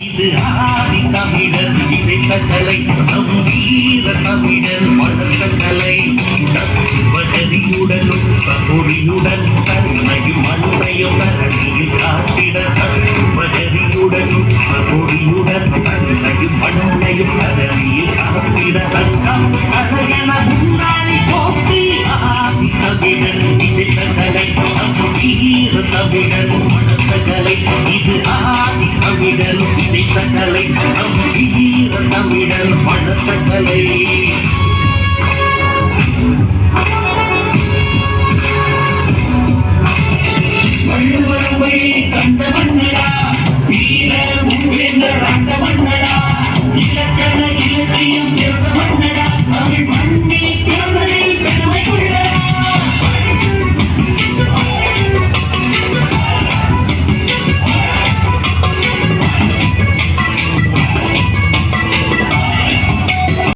இது ஆதி தமிழர் இசைத்த கலை நம் வீர தமிழர் வளர்த்த கலை தத்துவகதியுடனும் பகுதியுடன் தன்மையும் மண்ணையும் தரணியில் காத்திட தத்துவகதியுடனும் பகுதியுடன் தன்மையும் மண்ணையும் தரணியில் காத்திட தங்கம் கலையன முன்னாடி போட்டி ஆதி தமிழர் இசைத்த கலை நம் வீர தமிழர் வளர்த்த கலை இது ஆதி தமிழர் இசைத்த கலை நம் வீர தமிழர் வளர்த்த கலை